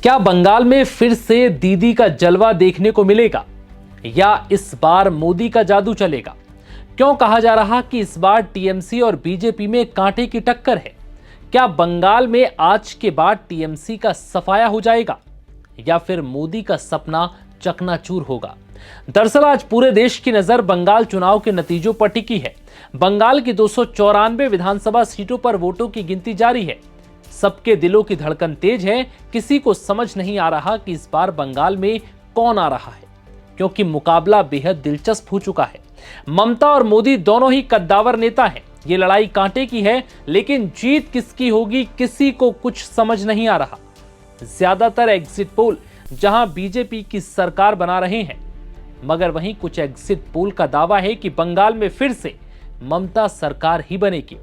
क्या बंगाल में फिर से दीदी का जलवा देखने को मिलेगा या इस बार मोदी का जादू चलेगा? क्यों कहा जा रहा कि इस बार टीएमसी और बीजेपी में कांटे की टक्कर है? क्या बंगाल में आज के बाद टीएमसी का सफाया हो जाएगा या फिर मोदी का सपना चकनाचूर होगा? दरअसल आज पूरे देश की नजर बंगाल चुनाव के नतीजों पर टिकी है। बंगाल की 294 विधानसभा सीटों पर वोटों की गिनती जारी है। सबके दिलों की धड़कन तेज है। किसी को समझ नहीं आ रहा कि इस बार बंगाल में कौन आ रहा है, क्योंकि मुकाबला बेहद दिलचस्प हो चुका है। ममता और मोदी दोनों ही कद्दावर नेता हैं। ये लड़ाई कांटे की है, लेकिन जीत किसकी होगी किसी को कुछ समझ नहीं आ रहा। ज्यादातर एग्जिट पोल जहां बीजेपी की सरकार बना रहे हैं, मगर वहीं कुछ एग्जिट पोल का दावा है कि बंगाल में फिर से ममता सरकार ही बनेगी।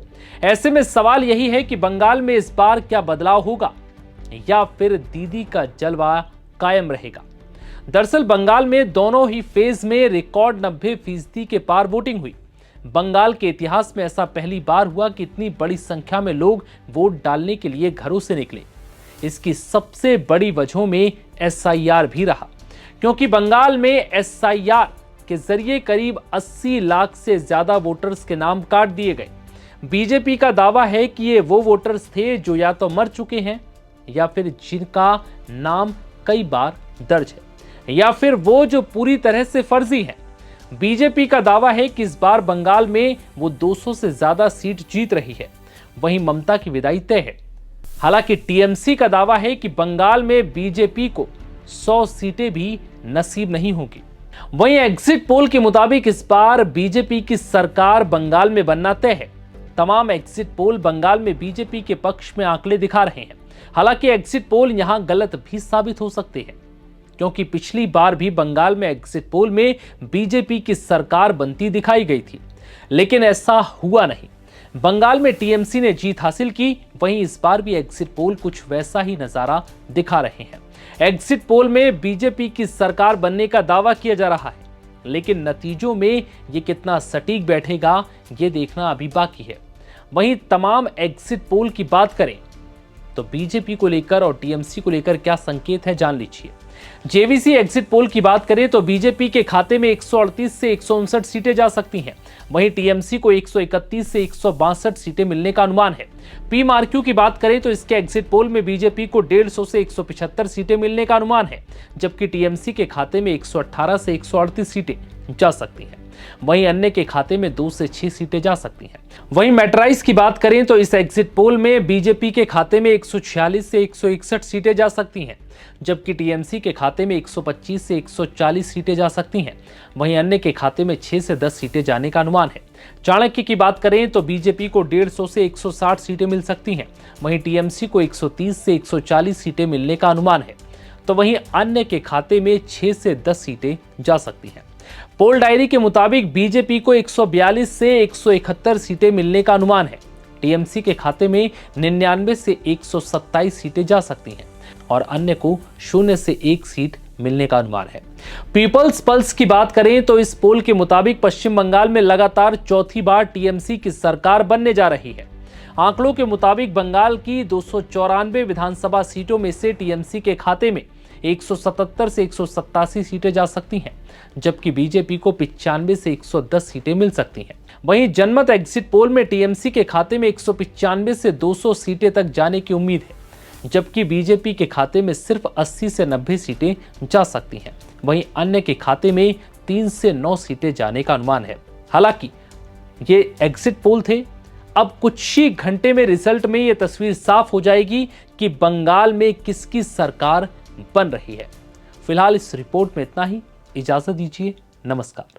ऐसे में सवाल यही है कि बंगाल में इस बार क्या बदलाव होगा या फिर दीदी का जलवा कायम रहेगा। दरअसल बंगाल में दोनों ही फेज में रिकॉर्ड 90% के पार वोटिंग हुई। बंगाल के इतिहास में ऐसा पहली बार हुआ कि इतनी बड़ी संख्या में लोग वोट डालने के लिए घरों से निकले। इसकी सबसे बड़ी वजहों में एसआईआर भी रहा, क्योंकि बंगाल में एसआईआर के जरिए करीब 80 लाख से ज्यादा वोटर्स के नाम काट दिए गए। बीजेपी का दावा है कि ये वो वोटर्स थे जो या तो मर चुके हैं या फिर जिनका नाम कई बार दर्ज है, या फिर वो जो पूरी तरह से फर्जी है। बीजेपी का दावा है कि इस बार बंगाल में वो 200 से ज्यादा सीट जीत रही है। वहीं ममता की विदाई तय है। हालांकि टीएमसी का दावा है कि बंगाल में बीजेपी को 100 सीटें भी नसीब नहीं होगी। वहीं एग्जिट पोल के मुताबिक इस बार बीजेपी की सरकार बंगाल में बनना तय है। तमाम एग्जिट पोल बंगाल में बीजेपी के पक्ष में आंकड़े दिखा रहे हैं। हालांकि एग्जिट पोल यहां गलत भी साबित हो सकते हैं, क्योंकि पिछली बार भी बंगाल में एग्जिट पोल में बीजेपी की सरकार बनती दिखाई गई थी, लेकिन ऐसा हुआ नहीं। बंगाल में टीएमसी ने जीत हासिल की। वहीं इस बार भी एग्जिट पोल कुछ वैसा ही नजारा दिखा रहे हैं। एग्जिट पोल में बीजेपी की सरकार बनने का दावा किया जा रहा है, लेकिन नतीजों में ये कितना सटीक बैठेगा ये देखना अभी बाकी है। वहीं तमाम एग्जिट पोल की बात करें तो बीजेपी को लेकर और टीएमसी को लेकर क्या संकेत है, जान लीजिए। जेवीसी एग्जिट पोल की बात करें तो बीजेपी के खाते में 138 से 159 सीटें जा सकती हैं। वहीं टीएमसी को 131 से 162 सीटें मिलने का अनुमान है। पीएमआरक्यू की बात करें तो इसके एग्जिट पोल में बीजेपी को 150 से 175 सीटें मिलने का अनुमान है, जबकि टीएमसी के खाते में 118 से 138 सीटें जा सकती हैं। वहीं अन्य के खाते में 2 से 6 सीटें जा सकती हैं। वहीं मैट्राइज की बात करें तो इस एग्जिट पोल में बीजेपी के खाते में 146 से 161 सीटें जा सकती हैं, जबकि टीएमसी के खाते में 125 से 140 सीटें जा सकती हैं। वहीं अन्य के खाते में 6 से 10 सीटें जाने का अनुमान है। चाणक्य की बात करें तो बीजेपी को 150 से 160 सीटें मिल सकती हैं। वहीं टीएमसी को 130 से 140 सीटें मिलने का अनुमान है, तो वहीं अन्य के खाते में 6 से 10 सीटें जा सकती हैं। पोल डायरी के मुताबिक बीजेपी को 142 से 171 सीटें मिलने का अनुमान है। टीएमसी के खाते में 99 से 127 सीटें जा सकती हैं और अन्य को 0 से 1 सीट मिलने का अनुमान है। पीपल्स पल्स की बात करें तो इस पोल के मुताबिक पश्चिम बंगाल में लगातार चौथी बार टीएमसी की सरकार बनने जा रही है। आंकड़ों के मुताबिक बंगाल की 294 विधानसभा सीटों में से टीएमसी के खाते में 177 से 187 सीटें जा सकती हैं, जबकि बीजेपी को 95 से 110 सीटें मिल सकती हैं। वहीं जनमत एग्जिट पोल में टीएमसी के खाते में 195 से 200 सीटें तक जाने की उम्मीद है, जबकि बीजेपी के खाते में सिर्फ 80 से 90 सीटें जा सकती हैं। वहीं अन्य के खाते में 3 से 9 सीटें जाने का अनुमान है। हालांकि ये एग्जिट पोल थे। अब कुछ ही घंटे में रिजल्ट में ये तस्वीर साफ हो जाएगी कि बंगाल में किसकी सरकार बन रही है। फिलहाल इस रिपोर्ट में इतना ही। इजाजत दीजिए। नमस्कार।